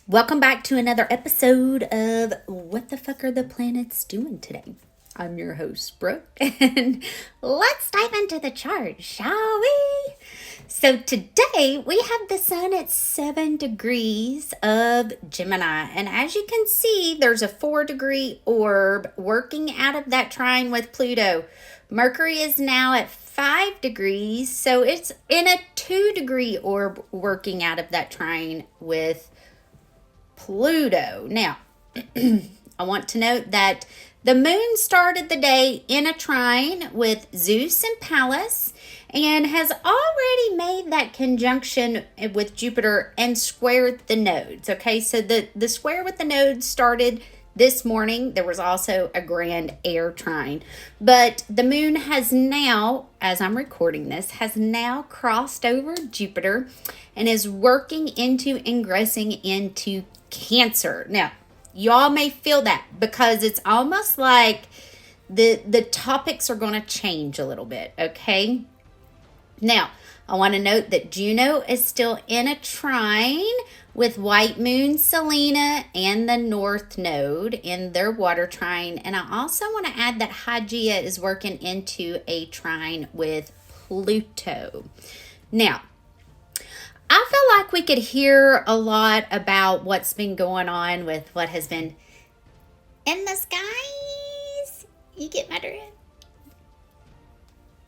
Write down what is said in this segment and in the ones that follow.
Welcome back to another episode of What the Fuck Are the Planets Doing Today? I'm your host, Brooke, and let's dive into the chart, shall we? So today we have the sun at 7 degrees of Gemini, and as you can see, there's a 4-degree orb working out of that trine with Pluto. Mercury is now at 5 degrees, so it's in a 2-degree orb working out of that trine with Pluto. Now, I want to note that the moon started the day in a trine with Zeus and Pallas and has already made that conjunction with Jupiter and squared the nodes. Okay, so the square with the nodes started this morning. There was also a grand air trine, but the moon has now, as I'm recording this, has now crossed over Jupiter and is working into ingressing into Cancer. Now, y'all may feel that because it's almost like the topics are going to change a little bit, okay? Now, I want to note that Juno is still in a trine with White Moon, Selena, and the North Node in their water trine. And I also want to add that Hygeia is working into a trine with Pluto. Now, I feel like we could hear a lot about what's been going on with what has been in the skies. You get my drift?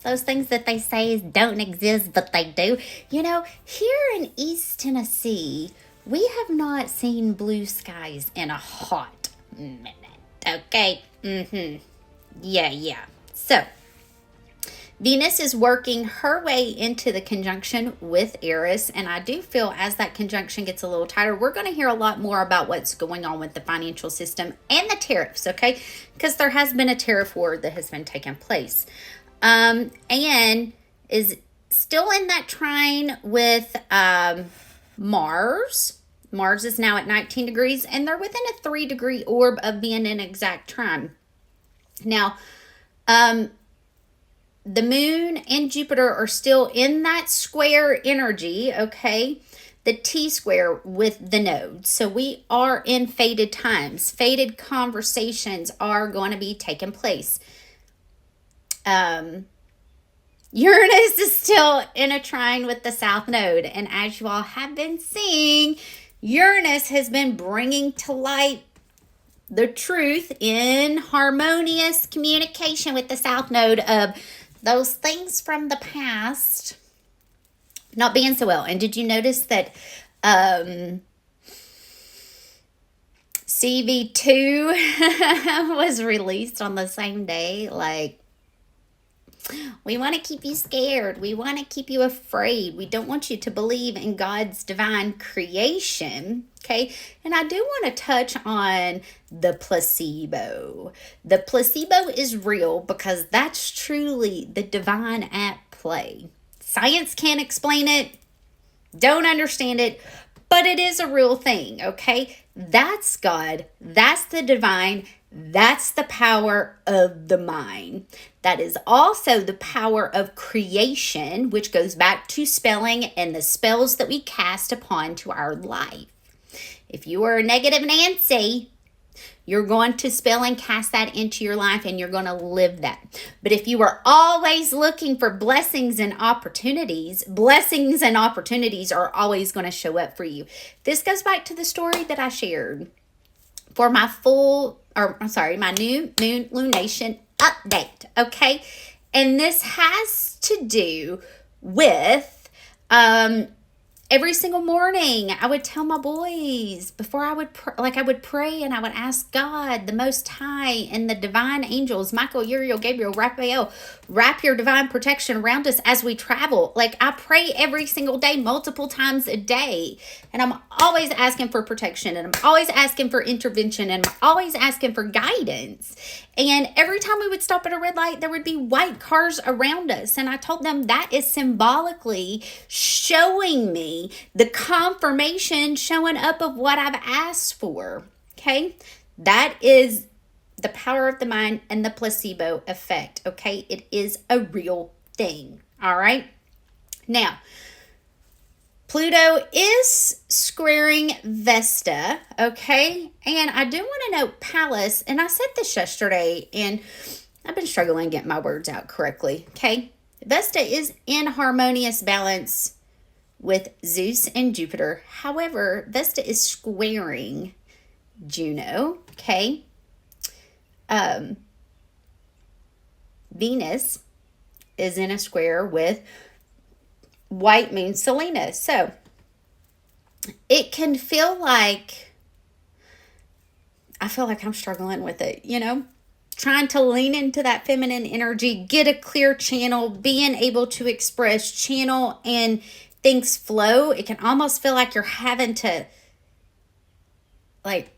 Those things that they say don't exist, but they do. You know, here in East Tennessee, we have not seen blue skies in a hot minute. Okay? Yeah. So, Venus is working her way into the conjunction with Eris, and I do feel as that conjunction gets a little tighter, we're going to hear a lot more about what's going on with the financial system and the tariffs, okay? Because there has been a tariff war that has been taking place. And is still in that trine with Mars. Mars is now at 19 degrees, and they're within a 3-degree orb of being in exact trine. Now, the moon and Jupiter are still in that square energy, okay? The T-square with the nodes. So we are in fated times. Fated conversations are going to be taking place. Uranus is still in a trine with the South Node. And as you all have been seeing, Uranus has been bringing to light the truth in harmonious communication with the South Node of those things from the past not being so well. And did you notice that CV2 was released on the same day? Like, we want to keep you scared. We want to keep you afraid. We don't want you to believe in God's divine creation. Okay. And I do want to touch on the placebo. The placebo is real because that's truly the divine at play. Science can't explain it. Don't understand it. But it is a real thing. Okay. That's God. That's the divine. That's the power of the mind. That is also the power of creation, which goes back to spelling and the spells that we cast upon to our life. If you are a negative Nancy, you're going to spell and cast that into your life and you're going to live that. But if you are always looking for blessings and opportunities are always going to show up for you. This goes back to the story that I shared for my my new moon lunation update, okay? And this has to do with every single morning I would tell my boys before I would I would pray and I would ask God, the Most High, and the divine angels, Michael, Uriel, Gabriel, Raphael, wrap your divine protection around us as we travel. Like, I pray every single day, multiple times a day, and I'm always asking for protection, and I'm always asking for intervention, and I'm always asking for guidance. And every time we would stop at a red light, there would be white cars around us. And I told them that is symbolically showing me the confirmation showing up of what I've asked for. Okay? That is the power of the mind and the placebo effect. Okay? It is a real thing. All right? Now, Pluto is squaring Vesta, okay? And I do want to note Palace, and I said this yesterday, and I've been struggling to get my words out correctly, okay? Vesta is in harmonious balance with Zeus and Jupiter. However, Vesta is squaring Juno, okay? Venus is in a square with White Moon Selena. So it can feel like, I feel like I'm struggling with it, you know, trying to lean into that feminine energy, get a clear channel, being able to express, channel, and things flow. It can almost feel like you're having to like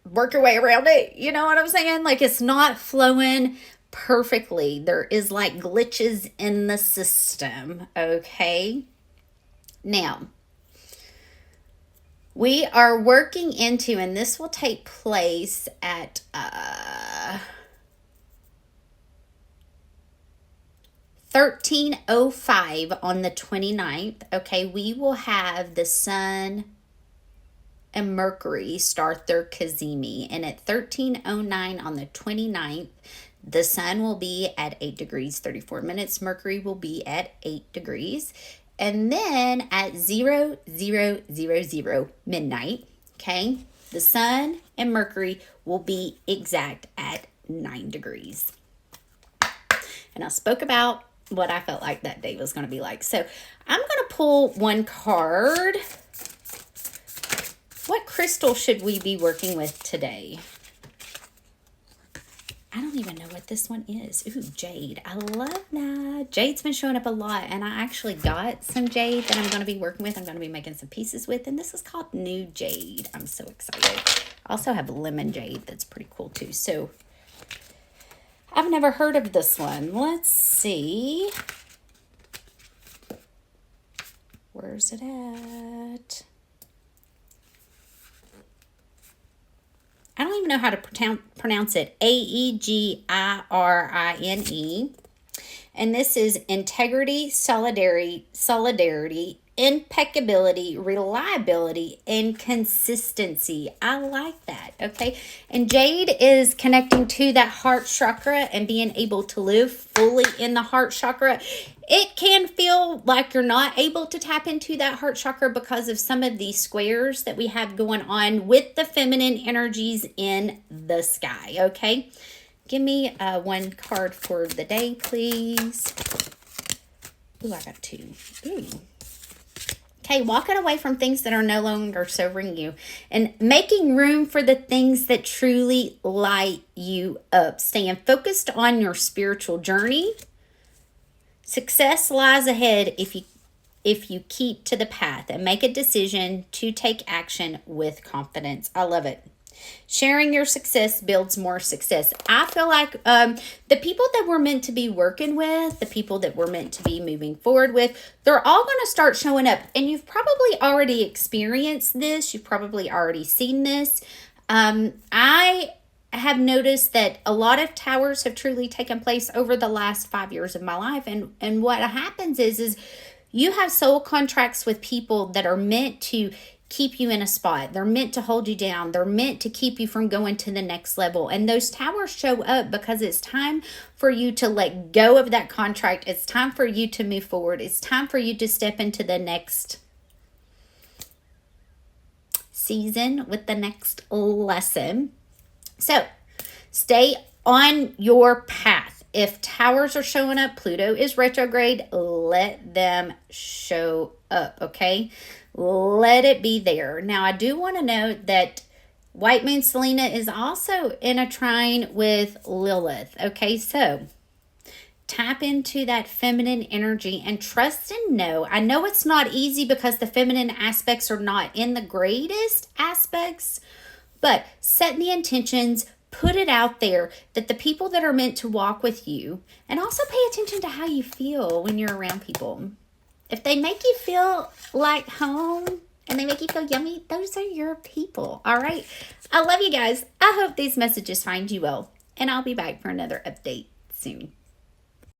work your way around it. You know what I'm saying? Like it's not flowing perfectly. There is like glitches in the system, okay? Now, we are working into, and this will take place at 13:05 on the 29th, okay? We will have the Sun and Mercury start their Cazimi, and at 13:09 on the 29th, the Sun will be at 8 degrees 34 minutes. Mercury will be at 8 degrees. And then at 00:00 midnight, okay, the Sun and Mercury will be exact at 9 degrees. And I spoke about what I felt like that day was going to be like. So I'm going to pull one card. What crystal should we be working with today? I don't even know what this one is. Ooh, jade. I love that. Jade's been showing up a lot, and I actually got some jade that I'm going to be working with. I'm going to be making some pieces with, and this is called New Jade. I'm so excited. I also have lemon jade that's pretty cool too. So I've never heard of this one. Let's see. Where's it at? I don't even know how to pronounce it. Aegirine. And this is integrity, solidarity, impeccability, reliability, and consistency. I like that, okay? And jade is connecting to that heart chakra and being able to live fully in the heart chakra. It can feel like you're not able to tap into that heart chakra because of some of these squares that we have going on with the feminine energies in the sky, okay? Give me one card for the day, please. Ooh, I got two. Ooh. Okay, walking away from things that are no longer serving you and making room for the things that truly light you up. Staying focused on your spiritual journey. Success lies ahead if you keep to the path and make a decision to take action with confidence. I love it. Sharing your success builds more success. I feel like the people that we're meant to be working with, the people that we're meant to be moving forward with, they're all going to start showing up. And you've probably already experienced this. You've probably already seen this. I have noticed that a lot of towers have truly taken place over the last 5 years of my life. And what happens is you have soul contracts with people that are meant to keep you in a spot. They're meant to hold you down. They're meant to keep you from going to the next level. And those towers show up because it's time for you to let go of that contract. It's time for you to move forward. It's time for you to step into the next season with the next lesson. So stay on your path. If towers are showing up, Pluto is retrograde, let them show up, okay? Let it be there. Now, I do want to note that White Moon Selena is also in a trine with Lilith, okay? So tap into that feminine energy and trust and know. I know it's not easy because the feminine aspects are not in the greatest aspects, but set the intentions, put it out there that the people that are meant to walk with you, and also pay attention to how you feel when you're around people. If they make you feel like home and they make you feel yummy, those are your people, all right? I love you guys. I hope these messages find you well, and I'll be back for another update soon.